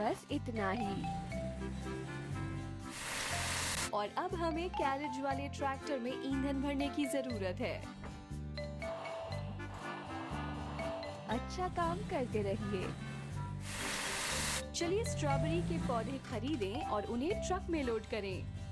बस इतना ही। और अब हमें कैरेज वाले ट्रैक्टर में ईंधन भरने की जरूरत है। अच्छा काम करते रहिए। चलिए स्ट्रॉबेरी के पौधे खरीदें और उन्हें ट्रक में लोड करें।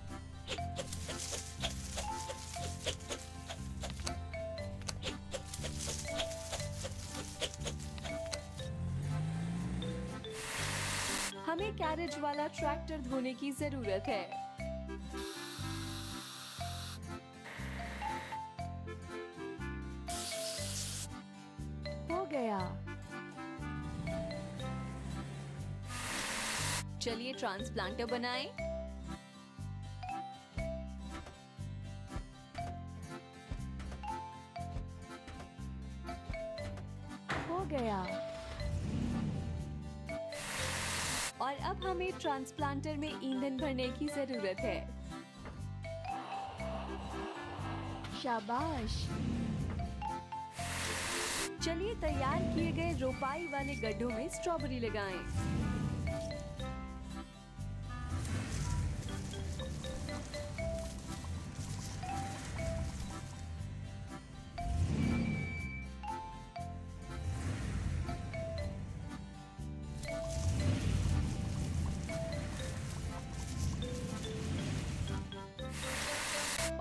हमें कैरेज वाला ट्रैक्टर धोने की जरूरत है। हो गया। चलिए ट्रांसप्लांटर बनाएं। हो गया। और अब हमें ट्रांसप्लांटर में ईंधन भरने की जरूरत है। शाबाश। चलिए तैयार किए गए रोपाई वाले गड्ढों में स्ट्रॉबेरी लगाएं।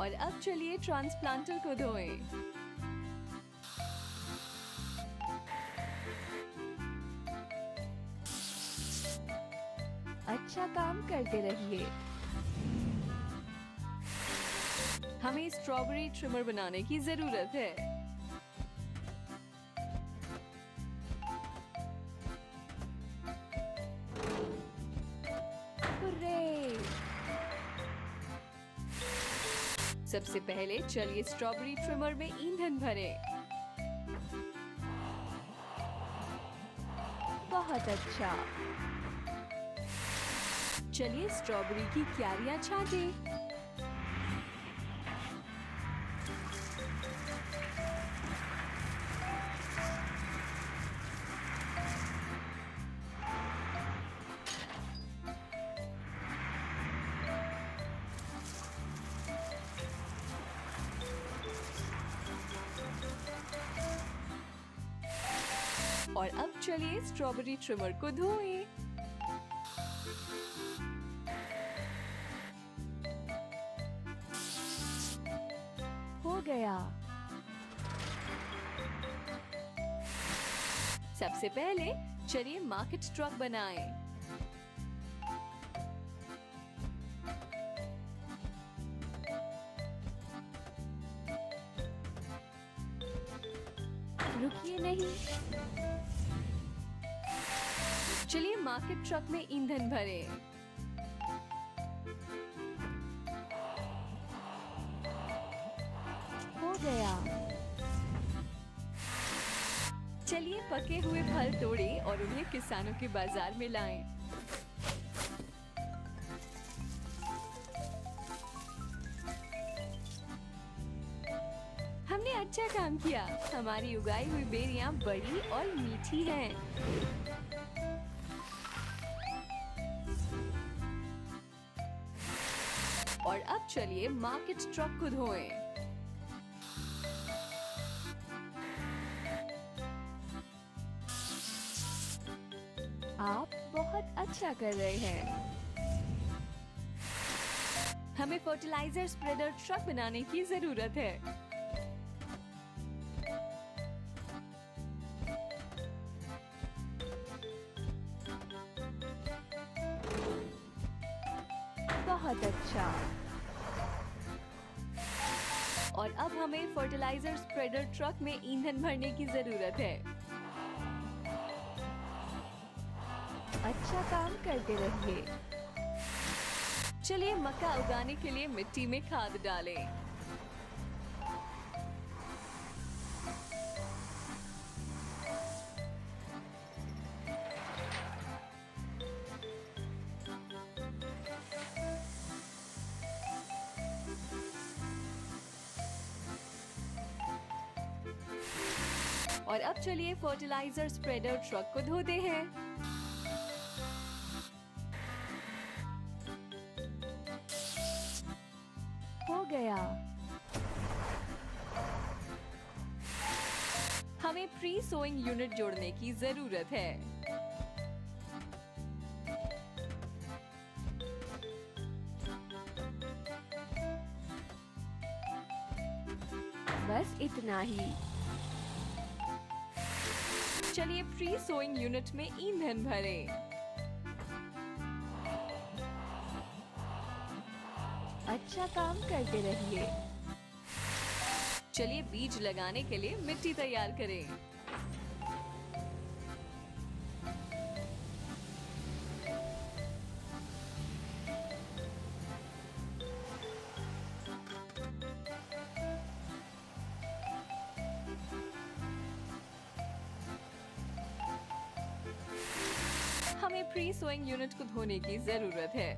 और अब चलिए ट्रांसप्लांटर को धोएं। अच्छा काम करते रहिए। हमें स्ट्रॉबेरी ट्रिमर बनाने की जरूरत है। हुर्रे! सबसे पहले चलिए स्ट्रॉबेरी ट्रिमर में ईंधन भरें। बहुत अच्छा। चलिए स्ट्रॉबेरी की क्यारियां छांटें। और अब चलिए स्ट्रॉबेरी ट्रिमर को धोएं। हो गया। सबसे पहले चलिए मार्केट ट्रक बनाएं। रुकिए नहीं। चलिए मार्केट ट्रक में ईंधन भरें। हो गया। चलिए पके हुए फल तोड़ें और उन्हें किसानों के बाजार में लाएं। हमने अच्छा काम किया। हमारी उगाई हुई बेरियां बड़ी और मीठी हैं। और अब चलिए मार्केट ट्रक को धोएं। आप बहुत अच्छा कर रहे हैं। हमें फर्टिलाइजर स्प्रेडर ट्रक बनाने की जरूरत है। बहुत अच्छा। और अब हमें फर्टिलाइजर स्प्रेडर ट्रक में ईंधन भरने की जरूरत है। अच्छा काम करते रहिए। चलिए मक्का उगाने के लिए मिट्टी में खाद डालें। और अब चलिए फर्टिलाइजर स्प्रेडर ट्रक को धोते हैं। हो गया। हमें प्री सोइंग यूनिट जोड़ने की जरूरत है। बस इतना ही। चलिए प्री सोइंग यूनिट में ईंधन भरें। अच्छा काम करते रहिए। चलिए बीज लगाने के लिए मिट्टी तैयार करें। हमें प्री सोइंग यूनिट को धोने की जरूरत है।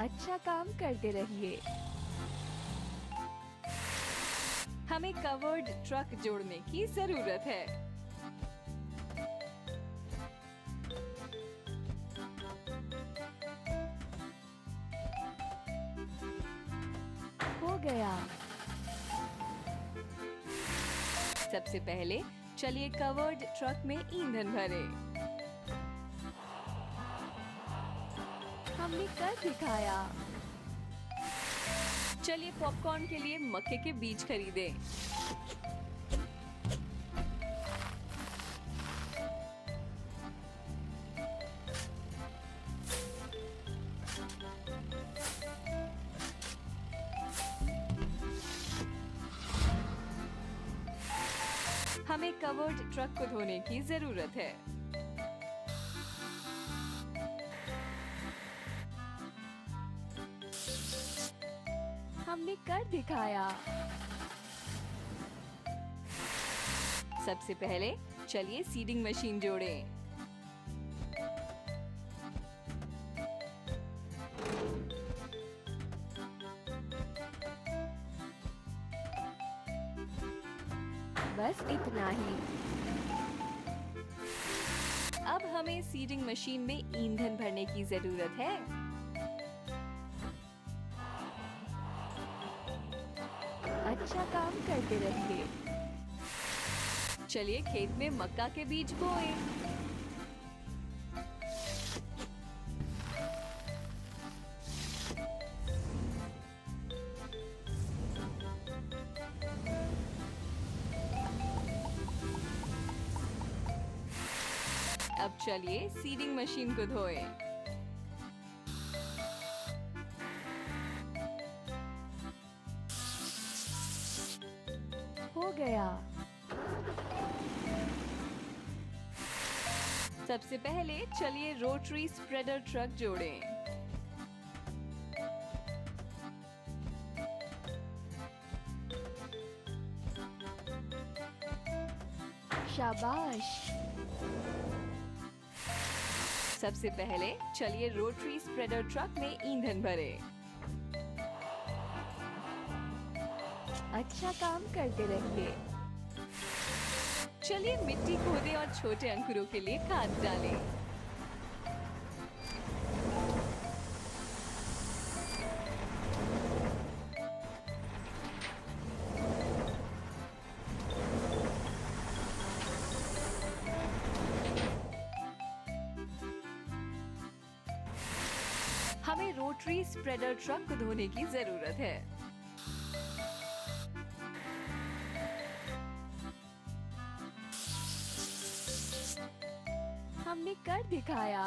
अच्छा काम करते रहिए। हमें कवर्ड ट्रक जोड़ने की जरूरत है। हो गया। सबसे पहले चलिए कवर्ड ट्रक में ईंधन भरें। हमने कर दिखाया। चलिए पॉपकॉर्न के लिए मक्के के बीज खरीदें। हमें कवर्ड ट्रक को धोने की जरूरत है। हमने कर दिखाया। सबसे पहले चलिए सीडिंग मशीन जोड़ें। बस इतना ही। अब हमें सीडिंग मशीन में ईंधन भरने की जरूरत है। अच्छा काम करते रहिए। चलिए खेत में मक्का के बीज बोएं। अब चलिए सीडिंग मशीन को धोएं। हो गया। सबसे पहले चलिए रोटरी स्प्रेडर ट्रक जोड़ें। शाबाश। सबसे पहले चलिए रोटरी स्प्रेडर ट्रक में ईंधन भरें। अच्छा काम करते रहिए। चलिए मिट्टी खोदें और छोटे अंकुरों के लिए खाद डालें। हमें रोटरी स्प्रेडर ट्रक को धोने की जरूरत है। हमने कर दिखाया।